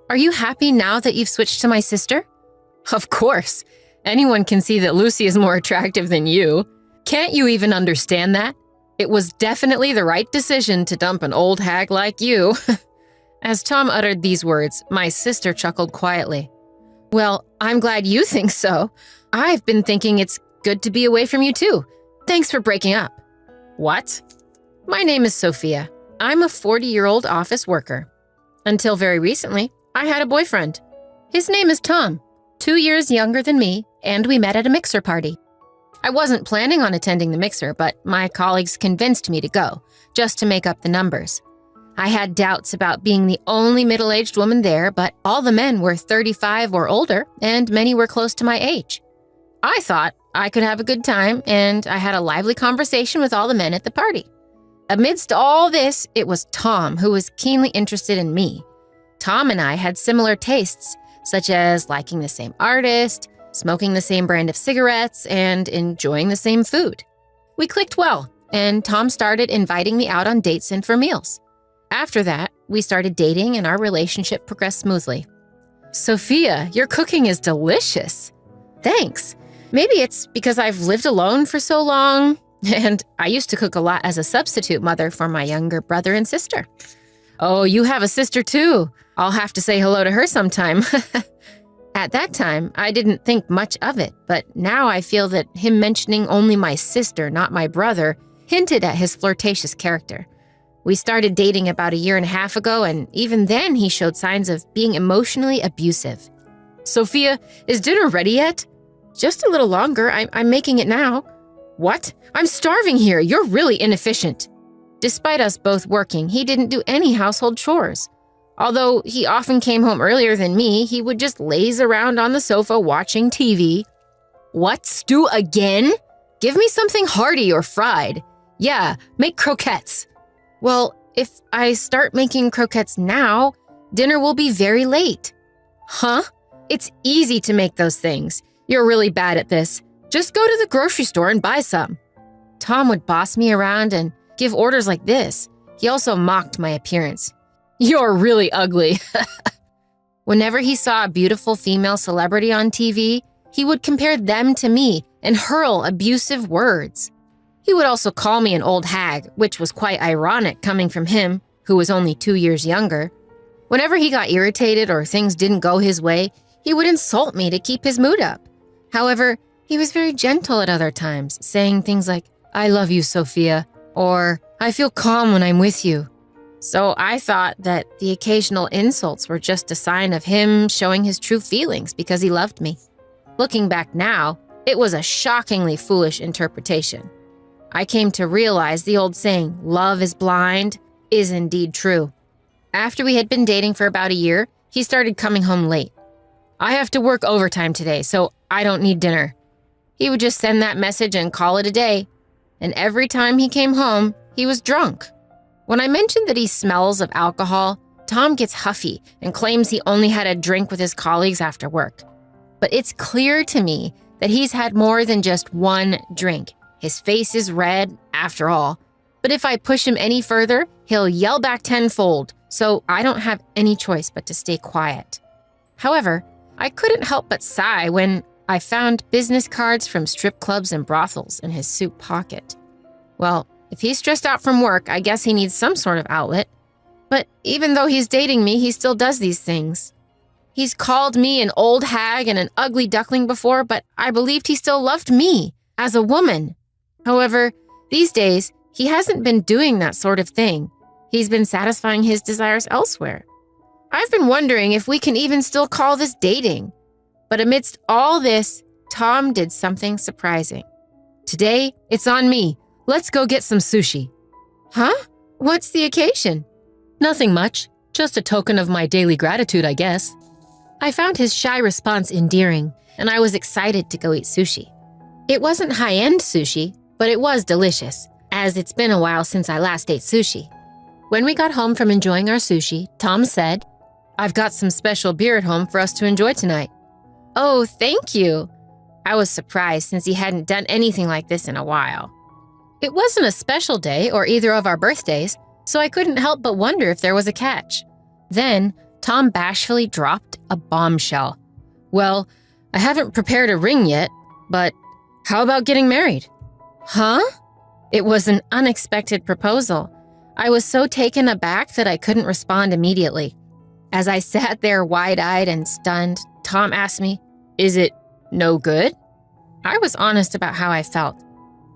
Are you happy now that you've switched to my sister? Of course. Anyone can see that Lucy is more attractive than you. Can't you even understand that? It was definitely the right decision to dump an old hag like you. As Tom uttered these words, my sister chuckled quietly. Well, I'm glad you think so. I've been thinking it's good to be away from you too. Thanks for breaking up. What? My name is Sophia. I'm a 40-year-old office worker. Until very recently, I had a boyfriend. His name is Tom, 2 years younger than me, and we met at a mixer party. I wasn't planning on attending the mixer, but my colleagues convinced me to go, just to make up the numbers. I had doubts about being the only middle-aged woman there, but all the men were 35 or older, and many were close to my age. I thought I could have a good time, and I had a lively conversation with all the men at the party. Amidst all this, it was Tom who was keenly interested in me. Tom and I had similar tastes, such as liking the same artist, smoking the same brand of cigarettes, and enjoying the same food. We clicked well, and Tom started inviting me out on dates and for meals. After that, we started dating and our relationship progressed smoothly. Sophia, your cooking is delicious. Thanks. Maybe it's because I've lived alone for so long, and I used to cook a lot as a substitute mother for my younger brother and sister. Oh, you have a sister too. I'll have to say hello to her sometime. At that time, I didn't think much of it, but now I feel that him mentioning only my sister, not my brother, hinted at his flirtatious character. We started dating about 1.5 years ago, and even then he showed signs of being emotionally abusive. Sophia, is dinner ready yet? Just a little longer. I'm making it now. What? I'm starving here. You're really inefficient. Despite us both working, he didn't do any household chores. Although he often came home earlier than me, he would just laze around on the sofa watching TV. What, stew again? Give me something hearty or fried. Yeah, make croquettes. Well, if I start making croquettes now, dinner will be very late. Huh? It's easy to make those things. You're really bad at this. Just go to the grocery store and buy some. Tom would boss me around and give orders like this. He also mocked my appearance. You're really ugly. Whenever he saw a beautiful female celebrity on TV, he would compare them to me and hurl abusive words. He would also call me an old hag, which was quite ironic coming from him, who was only 2 years younger. Whenever he got irritated or things didn't go his way, he would insult me to keep his mood up. However, he was very gentle at other times, saying things like, I love you, Sophia, or I feel calm when I'm with you. So I thought that the occasional insults were just a sign of him showing his true feelings because he loved me. Looking back now, it was a shockingly foolish interpretation. I came to realize the old saying, love is blind, is indeed true. After we had been dating for about 1 year, he started coming home late. I have to work overtime today, so I don't need dinner. He would just send that message and call it a day. And every time he came home, he was drunk. When I mentioned that he smells of alcohol, Tom gets huffy and claims he only had a drink with his colleagues after work. But it's clear to me that he's had more than just one drink. His face is red, after all. But if I push him any further, he'll yell back tenfold, so I don't have any choice but to stay quiet. However, I couldn't help but sigh when I found business cards from strip clubs and brothels in his suit pocket. Well, if he's stressed out from work, I guess he needs some sort of outlet. But even though he's dating me, he still does these things. He's called me an old hag and an ugly duckling before, but I believed he still loved me as a woman. However, these days, he hasn't been doing that sort of thing. He's been satisfying his desires elsewhere. I've been wondering if we can even still call this dating. But amidst all this, Tom did something surprising. Today, it's on me. Let's go get some sushi. Huh? What's the occasion? Nothing much. Just a token of my daily gratitude, I guess. I found his shy response endearing, and I was excited to go eat sushi. It wasn't high-end sushi, but it was delicious, as it's been a while since I last ate sushi. When we got home from enjoying our sushi, Tom said, I've got some special beer at home for us to enjoy tonight. Oh, thank you. I was surprised since he hadn't done anything like this in a while. It wasn't a special day or either of our birthdays, so I couldn't help but wonder if there was a catch. Then, Tom bashfully dropped a bombshell. Well, I haven't prepared a ring yet, but how about getting married? Huh? It was an unexpected proposal. I was so taken aback that I couldn't respond immediately. As I sat there wide-eyed and stunned, Tom asked me, "Is it no good?" I was honest about how I felt.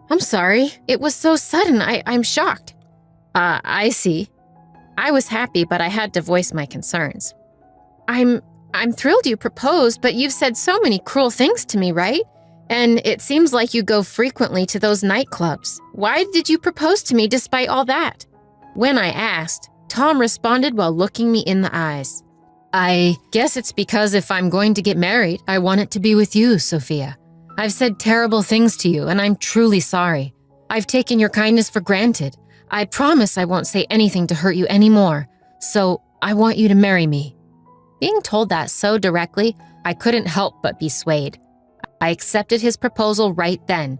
"I'm sorry. It was so sudden. I'm shocked." I see. I was happy, but I had to voice my concerns. I'm thrilled you proposed, but you've said so many cruel things to me, right? And it seems like you go frequently to those nightclubs. Why did you propose to me despite all that? When I asked, Tom responded while looking me in the eyes. I guess it's because if I'm going to get married, I want it to be with you, Sophia. I've said terrible things to you, and I'm truly sorry. I've taken your kindness for granted. I promise I won't say anything to hurt you anymore. So I want you to marry me. Being told that so directly, I couldn't help but be swayed. I accepted his proposal right then.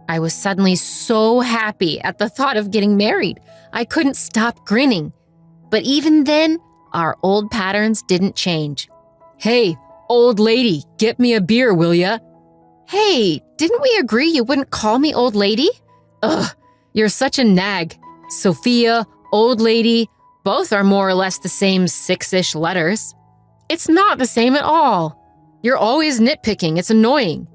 I was suddenly so happy at the thought of getting married. I couldn't stop grinning. But even then, our old patterns didn't change. "Hey, old lady, get me a beer, will ya?" "Hey, didn't we agree you wouldn't call me old lady?" "Ugh, you're such a nag. Sophia, old lady, both are more or less the same 6-ish letters." "It's not the same at all. You're always nitpicking. It's annoying."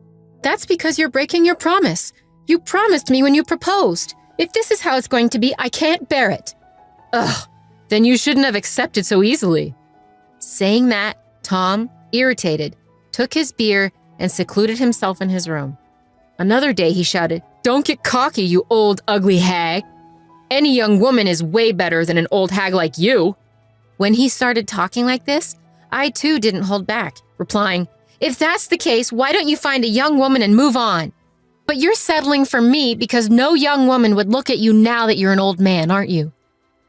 "That's because you're breaking your promise. You promised me when you proposed. If this is how it's going to be, I can't bear it." "Ugh, then you shouldn't have accepted so easily." Saying that, Tom, irritated, took his beer and secluded himself in his room. Another day he shouted, "Don't get cocky, you old ugly hag. Any young woman is way better than an old hag like you." When he started talking like this, I too didn't hold back, replying, "If that's the case, why don't you find a young woman and move on? But you're settling for me because no young woman would look at you now that you're an old man, aren't you?"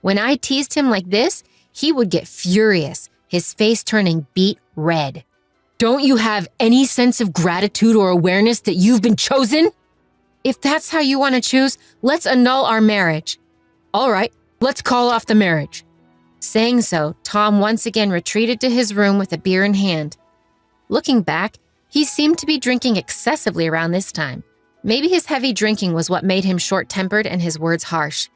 When I teased him like this, he would get furious, his face turning beet red. "Don't you have any sense of gratitude or awareness that you've been chosen? If that's how you want to choose, let's annul our marriage." "All right, let's call off the marriage." Saying so, Tom once again retreated to his room with a beer in hand. Looking back, he seemed to be drinking excessively around this time. Maybe his heavy drinking was what made him short-tempered and his words harsh.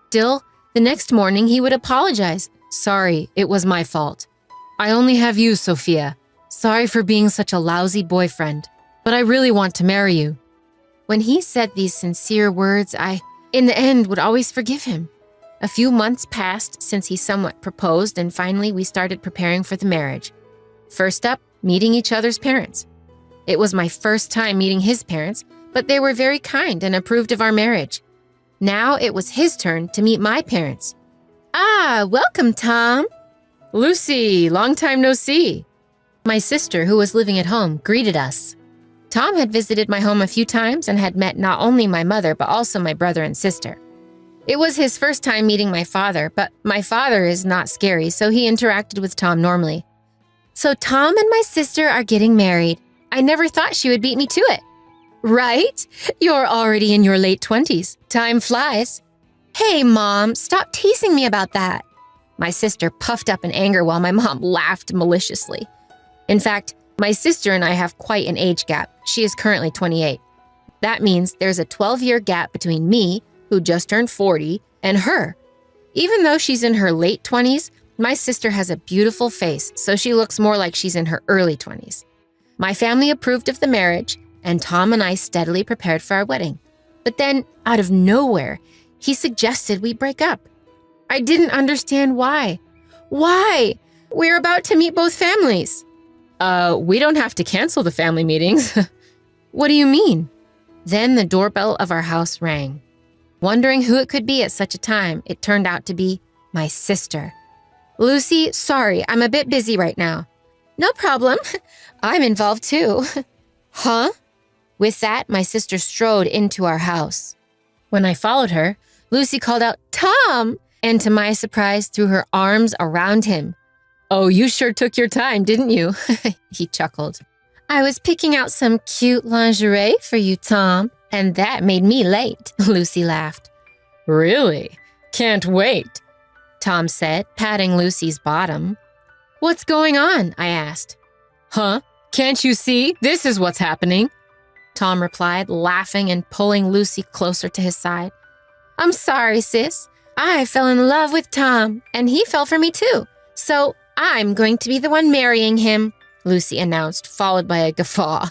Still, the next morning he would apologize. "Sorry, it was my fault. I only have you, Sophia. Sorry for being such a lousy boyfriend, but I really want to marry you." When he said these sincere words, I, in the end, would always forgive him. A few months passed since he somewhat proposed, and finally we started preparing for the marriage. First up, meeting each other's parents. It was my first time meeting his parents, but they were very kind and approved of our marriage. Now it was his turn to meet my parents. "Ah, welcome, Tom." "Lucy, long time no see." My sister, who was living at home, greeted us. Tom had visited my home a few times and had met not only my mother, but also my brother and sister. It was his first time meeting my father, but my father is not scary, so he interacted with Tom normally. "So Tom and my sister are getting married. I never thought she would beat me to it." "Right? You're already in your late 20s. Time flies." "Hey, Mom, stop teasing me about that." My sister puffed up in anger while my mom laughed maliciously. In fact, my sister and I have quite an age gap. She is currently 28. That means there's a 12-year gap between me, who just turned 40, and her. Even though she's in her late 20s, my sister has a beautiful face, so she looks more like she's in her early 20s. My family approved of the marriage, and Tom and I steadily prepared for our wedding. But then, out of nowhere, he suggested we break up. I didn't understand why. Why? We're about to meet both families. We don't have to cancel the family meetings." "What do you mean?" Then the doorbell of our house rang. Wondering who it could be at such a time, it turned out to be my sister. "Lucy, sorry, I'm a bit busy right now." "No problem. I'm involved too." "Huh?" With that, my sister strode into our house. When I followed her, Lucy called out, "Tom!" and to my surprise, threw her arms around him. "Oh, you sure took your time, didn't you?" He chuckled. "I was picking out some cute lingerie for you, Tom, and that made me late," Lucy laughed. "Really? Can't wait," Tom said, patting Lucy's bottom. "What's going on?" I asked. "Huh? Can't you see? This is what's happening," Tom replied, laughing and pulling Lucy closer to his side. "I'm sorry, sis. I fell in love with Tom, and he fell for me too. So I'm going to be the one marrying him," Lucy announced, followed by a guffaw.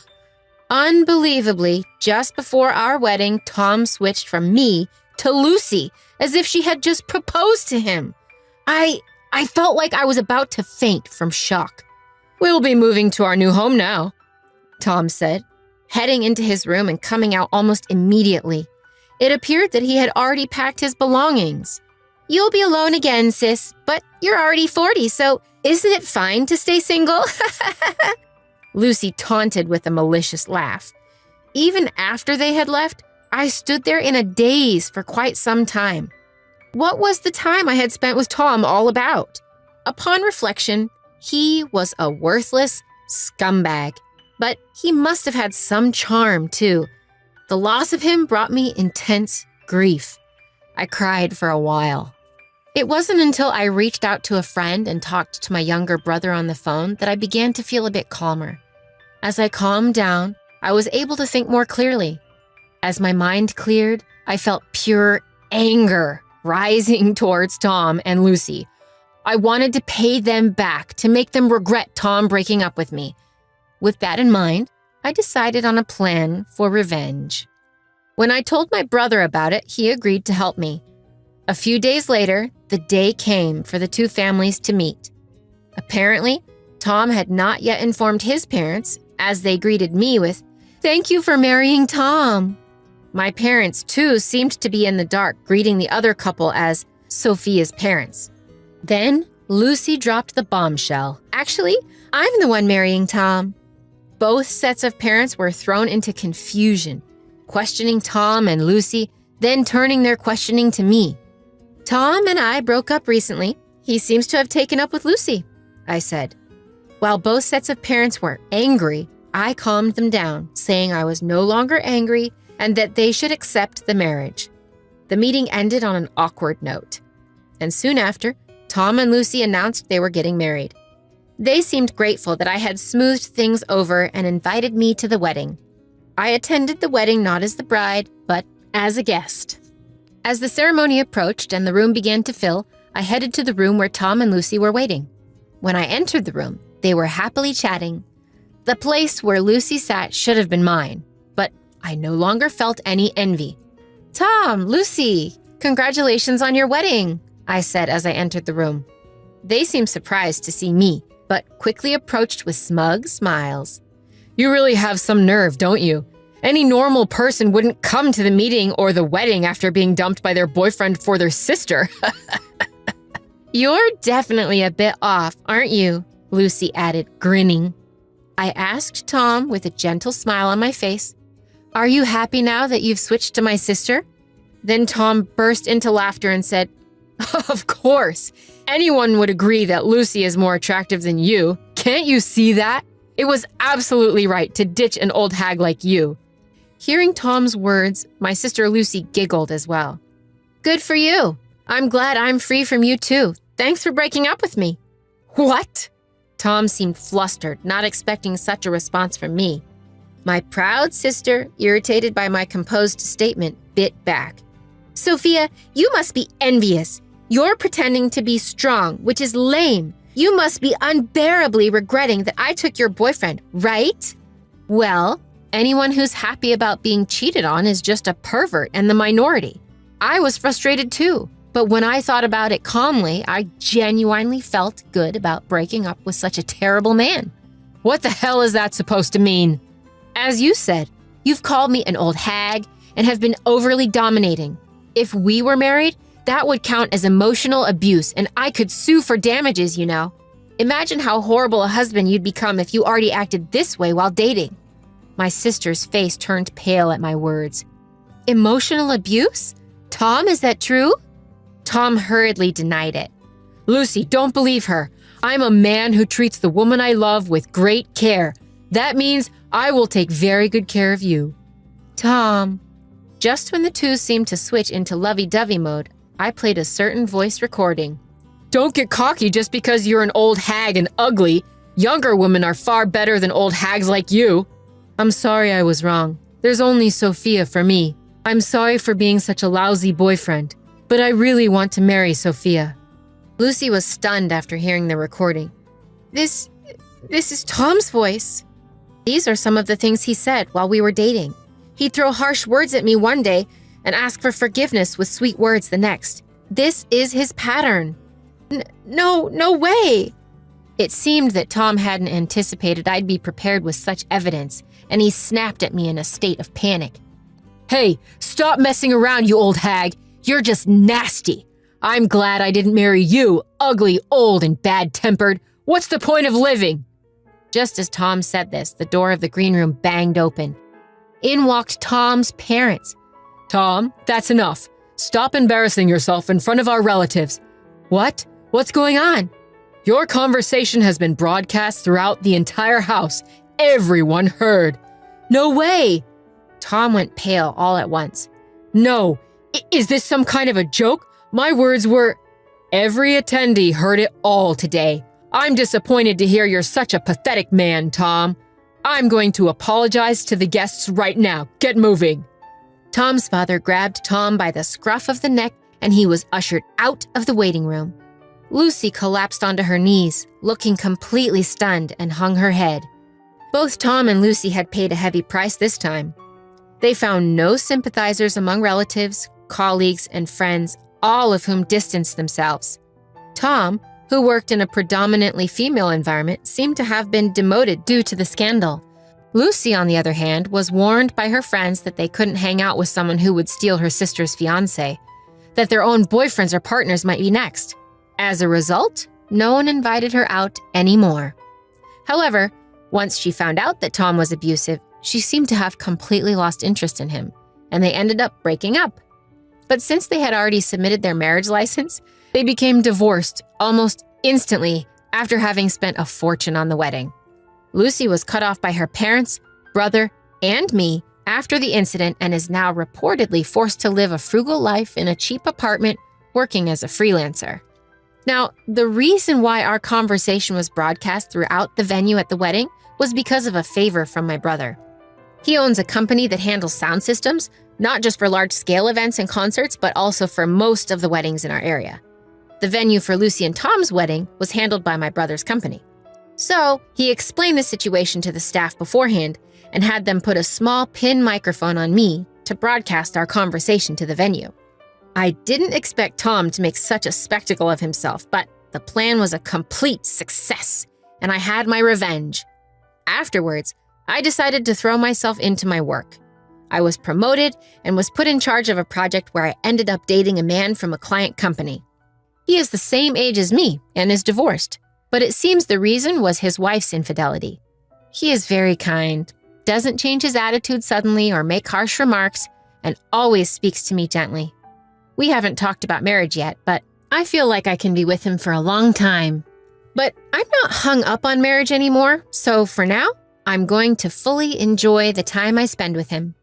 Unbelievably, just before our wedding, Tom switched from me to Lucy, as if she had just proposed to him. I felt like I was about to faint from shock. "We'll be moving to our new home now," Tom said, heading into his room and coming out almost immediately. It appeared that he had already packed his belongings. "You'll be alone again, sis, but you're already 40, so isn't it fine to stay single?" Lucy taunted with a malicious laugh. Even after they had left, I stood there in a daze for quite some time. What was the time I had spent with Tom all about? Upon reflection, he was a worthless scumbag, but he must have had some charm too. The loss of him brought me intense grief. I cried for a while. It wasn't until I reached out to a friend and talked to my younger brother on the phone that I began to feel a bit calmer. As I calmed down, I was able to think more clearly. As my mind cleared, I felt pure anger rising towards Tom and Lucy. I wanted to pay them back, to make them regret Tom breaking up with me. With that in mind, I decided on a plan for revenge. When I told my brother about it, he agreed to help me. A few days later, the day came for the two families to meet. Apparently, Tom had not yet informed his parents, as they greeted me with, "Thank you for marrying Tom." My parents, too, seemed to be in the dark, greeting the other couple as Sophia's parents. Then, Lucy dropped the bombshell. "Actually, I'm the one marrying Tom." Both sets of parents were thrown into confusion, questioning Tom and Lucy, then turning their questioning to me. "Tom and I broke up recently. He seems to have taken up with Lucy," I said. While both sets of parents were angry, I calmed them down, saying I was no longer angry and that they should accept the marriage. The meeting ended on an awkward note, and soon after, Tom and Lucy announced they were getting married. They seemed grateful that I had smoothed things over and invited me to the wedding. I attended the wedding not as the bride, but as a guest. As the ceremony approached and the room began to fill, I headed to the room where Tom and Lucy were waiting. When I entered the room, they were happily chatting. The place where Lucy sat should have been mine, but I no longer felt any envy. "Tom, Lucy, congratulations on your wedding," I said as I entered the room. They seemed surprised to see me, but quickly approached with smug smiles. "You really have some nerve, don't you? Any normal person wouldn't come to the meeting or the wedding after being dumped by their boyfriend for their sister." "You're definitely a bit off, aren't you?" Lucy added, grinning. I asked Tom with a gentle smile on my face, "Are you happy now that you've switched to my sister?" Then Tom burst into laughter and said, "Of course. Anyone would agree that Lucy is more attractive than you. Can't you see that? It was absolutely right to ditch an old hag like you." Hearing Tom's words, my sister Lucy giggled as well. "Good for you. I'm glad I'm free from you too. Thanks for breaking up with me." "What?" Tom seemed flustered, not expecting such a response from me. My proud sister, irritated by my composed statement, bit back. "Sophia, you must be envious. You're pretending to be strong, which is lame. You must be unbearably regretting that I took your boyfriend, right?" "Well, anyone who's happy about being cheated on is just a pervert and the minority. I was frustrated too, but when I thought about it calmly, I genuinely felt good about breaking up with such a terrible man." "What the hell is that supposed to mean?" "As you said, you've called me an old hag and have been overly dominating. If we were married, that would count as emotional abuse and I could sue for damages, you know. Imagine how horrible a husband you'd become if you already acted this way while dating." My sister's face turned pale at my words. "Emotional abuse? Tom, is that true?" Tom hurriedly denied it. "Lucy, don't believe her. I'm a man who treats the woman I love with great care. That means I will take very good care of you." "Tom." Just when the two seemed to switch into lovey-dovey mode, I played a certain voice recording. Don't get cocky just because you're an old hag and ugly. Younger women are far better than old hags like you. I'm sorry I was wrong. There's only Sophia for me. I'm sorry for being such a lousy boyfriend, but I really want to marry Sophia. Lucy was stunned after hearing the recording. This is Tom's voice. These are some of the things he said while we were dating. He'd throw harsh words at me one day and ask for forgiveness with sweet words the next. This is his pattern. No way. It seemed that Tom hadn't anticipated I'd be prepared with such evidence, and he snapped at me in a state of panic. Hey, stop messing around, you old hag. You're just nasty. I'm glad I didn't marry you, ugly, old, and bad-tempered. What's the point of living? Just as Tom said this, the door of the green room banged open. In walked Tom's parents. Tom, that's enough. Stop embarrassing yourself in front of our relatives. What? What's going on? Your conversation has been broadcast throughout the entire house. Everyone heard. No way! Tom went pale all at once. No, is this some kind of a joke? My words were... Every attendee heard it all today. I'm disappointed to hear you're such a pathetic man, Tom. I'm going to apologize to the guests right now. Get moving. Tom's father grabbed Tom by the scruff of the neck, and he was ushered out of the waiting room. Lucy collapsed onto her knees, looking completely stunned, and hung her head. Both Tom and Lucy had paid a heavy price this time. They found no sympathizers among relatives, colleagues, and friends, all of whom distanced themselves. Tom, who worked in a predominantly female environment, seemed to have been demoted due to the scandal. Lucy, on the other hand, was warned by her friends that they couldn't hang out with someone who would steal her sister's fiancé, that their own boyfriends or partners might be next. As a result, no one invited her out anymore. However, once she found out that Tom was abusive, she seemed to have completely lost interest in him, and they ended up breaking up. But since they had already submitted their marriage license, they became divorced almost instantly after having spent a fortune on the wedding. Lucy was cut off by her parents, brother, and me after the incident and is now reportedly forced to live a frugal life in a cheap apartment working as a freelancer. Now, the reason why our conversation was broadcast throughout the venue at the wedding was because of a favor from my brother. He owns a company that handles sound systems, not just for large-scale events and concerts, but also for most of the weddings in our area. The venue for Lucy and Tom's wedding was handled by my brother's company. So, he explained the situation to the staff beforehand and had them put a small pin microphone on me to broadcast our conversation to the venue. I didn't expect Tom to make such a spectacle of himself, but the plan was a complete success, and I had my revenge. Afterwards, I decided to throw myself into my work. I was promoted and was put in charge of a project where I ended up dating a man from a client company. He is the same age as me and is divorced, but it seems the reason was his wife's infidelity. He is very kind, doesn't change his attitude suddenly or make harsh remarks, and always speaks to me gently. We haven't talked about marriage yet, but I feel like I can be with him for a long time. But I'm not hung up on marriage anymore, so for now, I'm going to fully enjoy the time I spend with him.